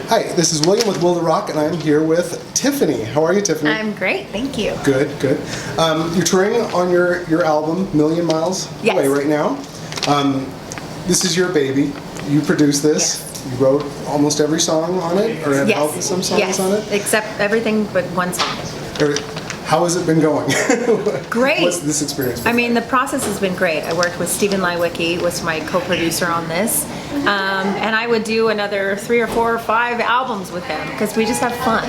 Hi, this is William with Will the Rock, and I'm here with Tiffany. How are you, Tiffany? I'm great, thank you. Good, good. You're touring on your album, Million Miles Away, right now. This is your baby. You produced this. Yes. You wrote almost every song on it, or have helped with some songs on it? Except everything but one song. How has it been going? Great. What's this experience been I mean, like? the process has been great. I worked with Stephen Lywicki, was my co-producer on this, and I would do another 3 or 4 or 5 albums with him because we just have fun,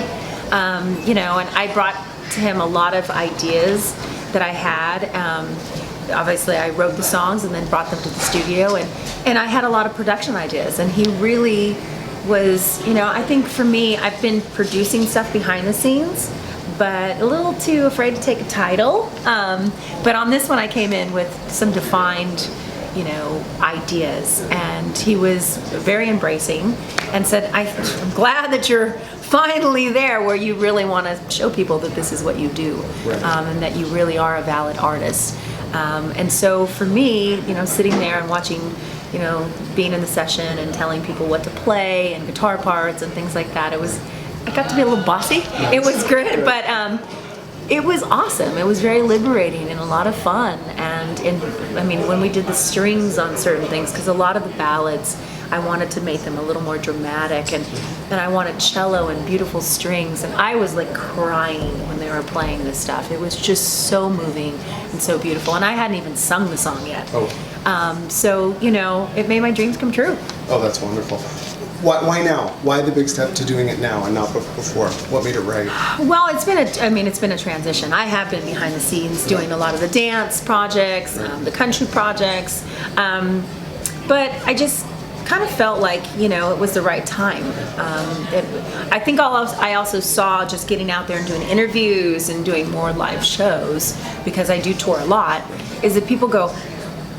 and I brought to him a lot of ideas that I had. Obviously, I wrote the songs and then brought them to the studio, and I had a lot of production ideas, and he really was, I think for me, I've been producing stuff behind the scenes, but a little too afraid to take a title. But on this one, I came in with some defined, ideas, and he was very embracing and said, I'm glad that you're finally there where you really want to show people that this is what you do, and that you really are a valid artist. And so for me, sitting there and watching, being in the session and telling people what to play and guitar parts and things like that, I got to be a little bossy. It was great, but it was awesome. It was very liberating and a lot of fun. And when we did the strings on certain things, because a lot of the ballads, I wanted to make them a little more dramatic, and I wanted cello and beautiful strings, and I was like crying when they were playing this stuff. It was just so moving and so beautiful, and I hadn't even sung the song yet. So it made my dreams come true. Oh, that's wonderful. Why now? Why the big step to doing it now and not before? What made it right? Well, it's been a transition. I have been behind the scenes doing a lot of the dance projects, the country projects, but I just kind of felt like it was the right time. I think I also saw just getting out there and doing interviews and doing more live shows, because I do tour a lot, is that people go,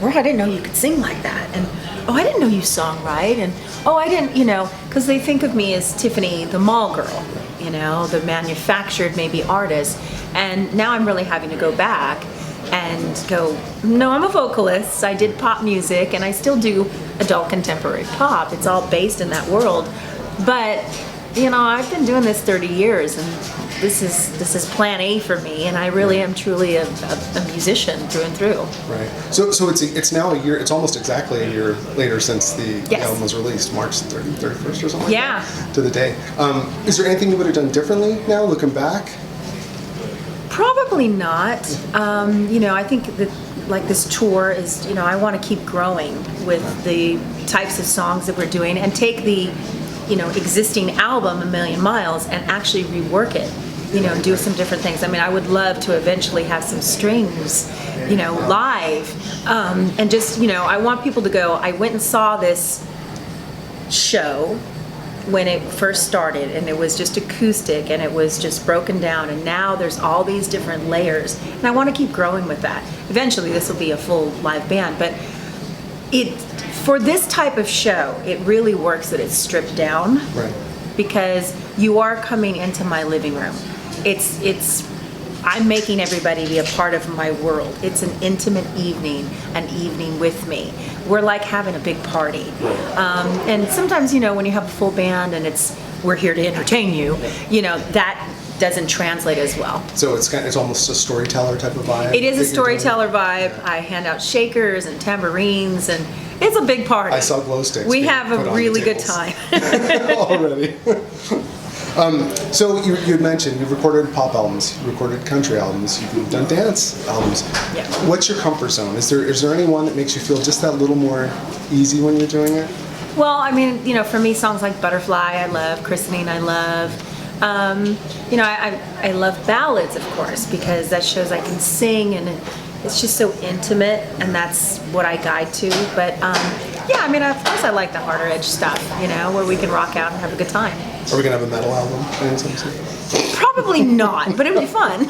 "Oh, I didn't know you could sing like that," and "Oh, I didn't know you sung right," and "Oh, I didn't," because they think of me as Tiffany, the mall girl, the manufactured maybe artist, and now I'm really having to go back and go, no, I'm a vocalist. I did pop music, and I still do adult contemporary pop. It's all based in that world. But, I've been doing this 30 years, and this is plan A for me, and I really am truly a musician through and through. Right. So it's now a year, it's almost exactly a year later since the album was released, March 31st or something like that, to the day. Is there anything you would have done differently now, looking back? Probably not. I think that this tour is, I want to keep growing with the types of songs that we're doing, and take the, existing album, A Million Miles, and actually rework it, do some different things. I would love to eventually have some strings, live, and just, I want people to go, I went and saw this show when it first started, and it was just acoustic, and it was just broken down, and now there's all these different layers, and I want to keep growing with that. Eventually this will be a full live band, but for this type of show, it really works that it's stripped down, because you are coming into my living room. I'm making everybody be a part of my world. It's an intimate evening, an evening with me. We're like having a big party. And sometimes, when you have a full band and we're here to entertain you, that doesn't translate as well. So it's almost a storyteller type of vibe? It is a storyteller vibe. I hand out shakers and tambourines, and it's a big party. I saw glow sticks. We have a really good time. Already. So you had mentioned you've recorded pop albums, you've recorded country albums, you've done dance albums. Yeah. What's your comfort zone? Is there any one that makes you feel just that little more easy when you're doing it? Well, for me, songs like Butterfly, I love. Christening, I love. I love ballads, of course, because that shows I can sing, and it's just so intimate, and that's what I guide to. But of course I like the harder edge stuff, where we can rock out and have a good time. Are we gonna have a metal album anytime soon? Probably not, but it would be fun.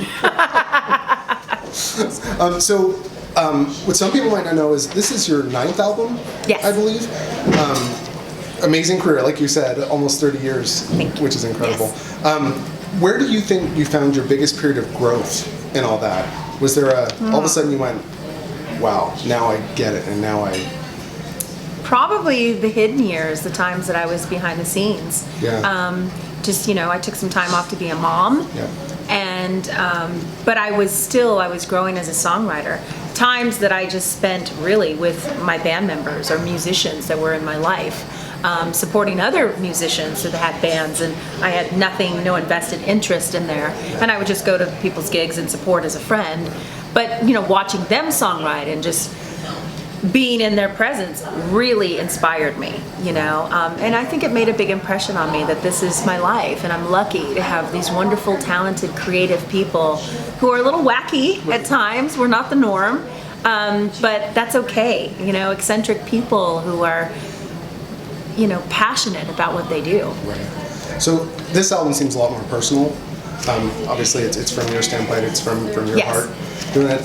What some people might not know is this is your 9th album, yes, I believe. Amazing career, like you said, almost 30 years, which is incredible. Yes. Where do you think you found your biggest period of growth in all that? Was there all of a sudden you went, wow, now I get it, and now I... Probably the hidden years, the times that I was behind the scenes. Yeah. Just, I took some time off to be a mom. Yeah. And, but I was growing as a songwriter. Times that I just spent really with my band members or musicians that were in my life, supporting other musicians that had bands, and I had no invested interest in there. And I would just go to people's gigs and support as a friend. But, watching them songwrite and just being in their presence really inspired me, and I think it made a big impression on me that this is my life, and I'm lucky to have these wonderful, talented, creative people who are a little wacky at times. We're not the norm, but that's okay. Eccentric people who are, passionate about what they do. Right. So this album seems a lot more personal. Obviously, it's from your standpoint. It's from your Yes. heart. Doing it.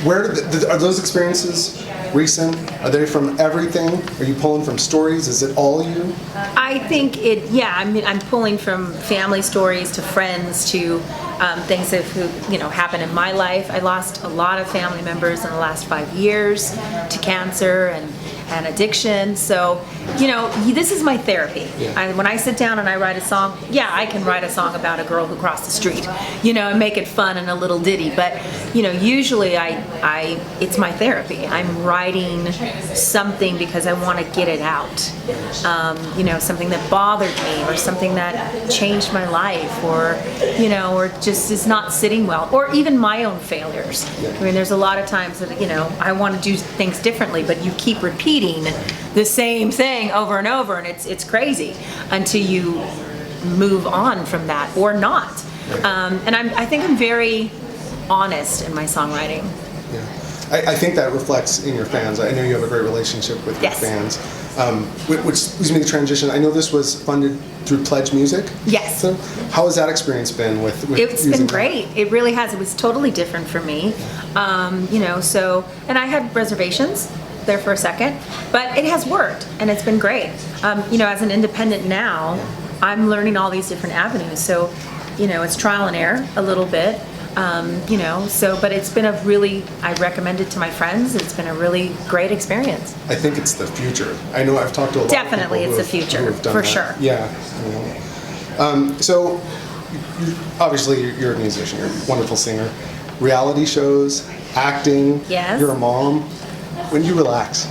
Where are those experiences recent? Are they from everything? Are you pulling from stories? Is it all you? I think I'm pulling from family stories to friends to things that happened in my life. I lost a lot of family members in the last 5 years to cancer and addiction. So, this is my therapy. Yeah. When I sit down and I write a song, I can write a song about a girl who crossed the street, and make it fun and a little ditty. But, usually it's my therapy. I'm writing something because I want to get it out. Something that bothered me or something that changed my life or just is not sitting well, or even my own failures. Yeah. There's a lot of times that, I want to do things differently, but you keep repeating the same thing over and over, and it's crazy until you move on from that or not. And I think I'm very honest in my songwriting. Yeah. I think that reflects in your fans. I know you have a great relationship with your fans. Which leads me to transition. I know this was funded through Pledge Music. Yes. So how has that experience been with It's been great. It really has. It was totally different for me. And I had reservations there for a second, but it has worked and it's been great. As an independent now, I'm learning all these different avenues. So, it's trial and error a little bit. But it's been I recommend it to my friends. It's been a really great experience. I think it's the future. I know I've talked to a lot Definitely, of people it's the future, who have done for that. sure. Yeah. So, obviously, you're a musician. You're a wonderful singer. Reality shows, acting. Yes. You're a mom. When you relax,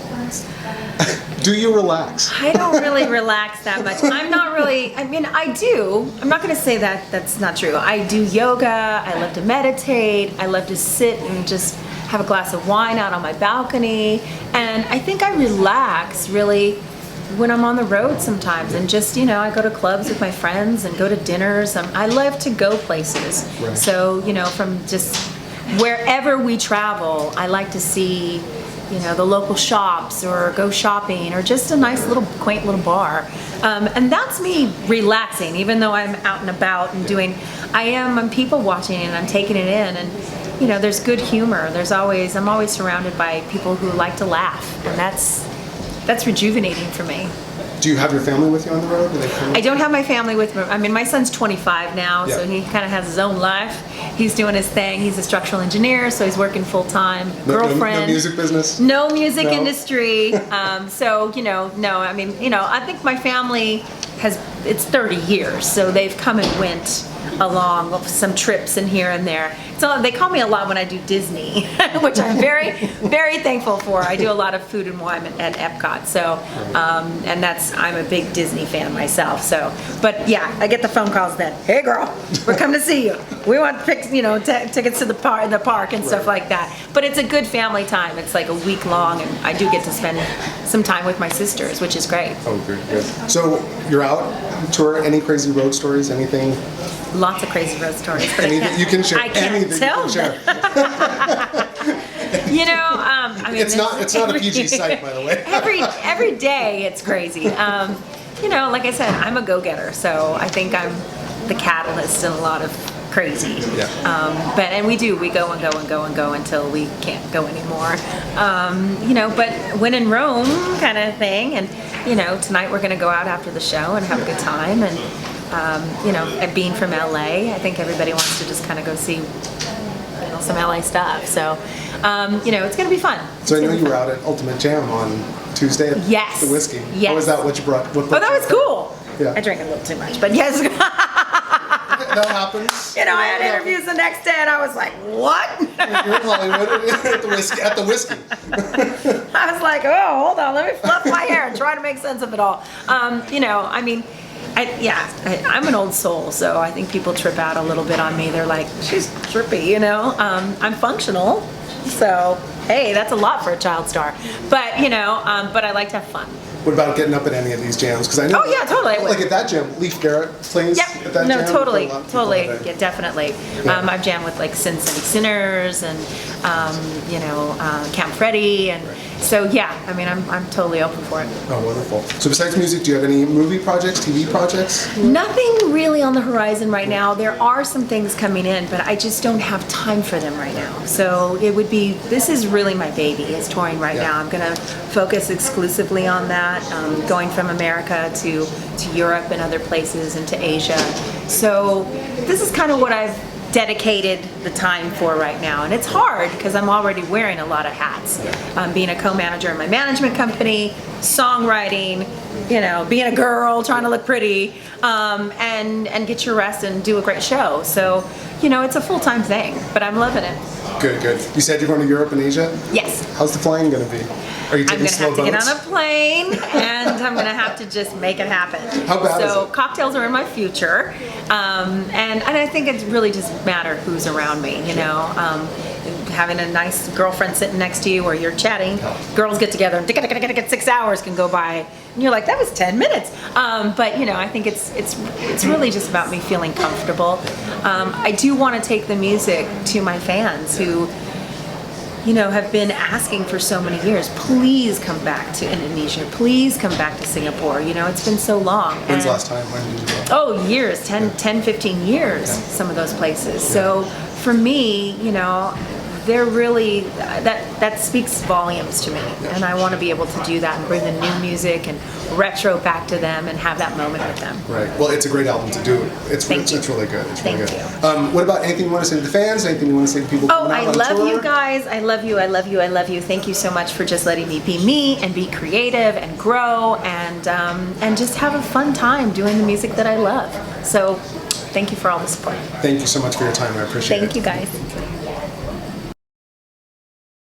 do you relax? I don't really relax that much. I'm not really, I do. I'm not going to say that that's not true. I do yoga. I love to meditate. I love to sit and just have a glass of wine out on my balcony. And I think I relax really when I'm on the road sometimes. And just, I go to clubs with my friends and go to dinners. I love to go places. Right. So, from just wherever we travel, I like to see the local shops or go shopping or just a nice little quaint little bar. And that's me relaxing, even though I'm out and about and I'm people watching and I'm taking it in, and there's good humor. I'm always surrounded by people who like to laugh, and that's rejuvenating for me. Do you have your family with you on the road? Do they come? I don't have my family with me. My son's 25 now, so he kind of has his own life. He's doing his thing. He's a structural engineer, so he's working full time. Girlfriend. No music business? No music industry. No. I think my family it's 30 years, so they've come and went along with some trips and here and there. So they call me a lot when I do Disney, which I'm very, very thankful for. I do a lot of food and wine at Epcot, so and I'm a big Disney fan myself. So, but yeah, I get the phone calls then. Hey, girl, we're coming to see you. We want tickets to the park and stuff like that. But it's a good family time. It's like a week long, and I do get to spend some time with my sisters, which is great. Oh, good. So you're out tour. Any crazy road stories? Anything? Lots of crazy road stories. But Anything you can share. I can't Anything tell you can share. It's not a PG site, by the way. every day it's crazy. Like I said, I'm a go-getter, so I think I'm the catalyst in a lot of crazy. Yeah. But we go and go and go and go until we can't go anymore. But when in Rome kind of thing, and tonight we're going to go out after the show and have a good time, and being from LA, I think everybody wants to just kind of go see some LA stuff. So, it's going to be fun. So I know you were out at Ultimate Jam on Tuesday at Yes. the Whiskey. Yes. What was that? What you brought? What Oh, that was cool. Yeah. I drank a little too much, but yes. That happens. I had interviews the next day, and I was like, "What?" You're in Hollywood at the Whiskey. I was like, "Oh, hold on, let me fluff my hair and try to make sense of it all." I'm an old soul, so I think people trip out a little bit on me. They're like, "She's trippy," I'm functional, so hey, that's a lot for a child star. But but I like to have fun. What about getting up at any of these jams? Because I know. Oh yeah, totally. Like at that jam, Leif Garrett plays at that jam. Totally. Yeah. Yeah, definitely. Yeah. I've jammed with like Sin City Sinners and Camp Freddy, and so yeah. I'm totally open for it. Oh, wonderful. So besides music, do you have any movie projects, TV projects? Nothing really on the horizon right now. There are some things coming in, but I just don't have time for them right now. So this is really my baby, is touring right now. I'm gonna focus exclusively on that, going from America to Europe and other places, and to Asia. So this is kind of what I've dedicated the time for right now, and it's hard because I'm already wearing a lot of hats. Being a co-manager in my management company, songwriting, being a girl, trying to look pretty, and get your rest and do a great show. So, it's a full-time thing, but I'm loving it. Good. You said you're going to Europe and Asia? Yes. How's the flying going to be? Are you taking slow boats? I'm going to have to get on a plane, and I'm going to have to just make it happen. How bad is it? Cocktails are in my future, and I think it really just matters who's around me, having a nice girlfriend sitting next to you or you're chatting, girls get together and 6 hours can go by, and you're like, that was 10 minutes. But I think it's really just about me feeling comfortable. I do want to take the music to my fans who have been asking for so many years, please come back to Indonesia, please come back to Singapore. It's been so long. When's the last time? When did you go? Oh, years, 10, 15 years, some of those places. So for me, they're really, that speaks volumes to me. And I want to be able to do that and bring the new music and retro back to them and have that moment with them. Right. Well, it's a great album to do. It's really good. It's really good. Thank you. What about anything you want to say to the fans? Anything you want to say to people coming out on tour? I love you guys. I love you. I love you. I love you. Thank you so much for just letting me be me and be creative and grow and just have a fun time doing the music that I love. So thank you for all the support. Thank you so much for your time. I appreciate it. Thank you guys.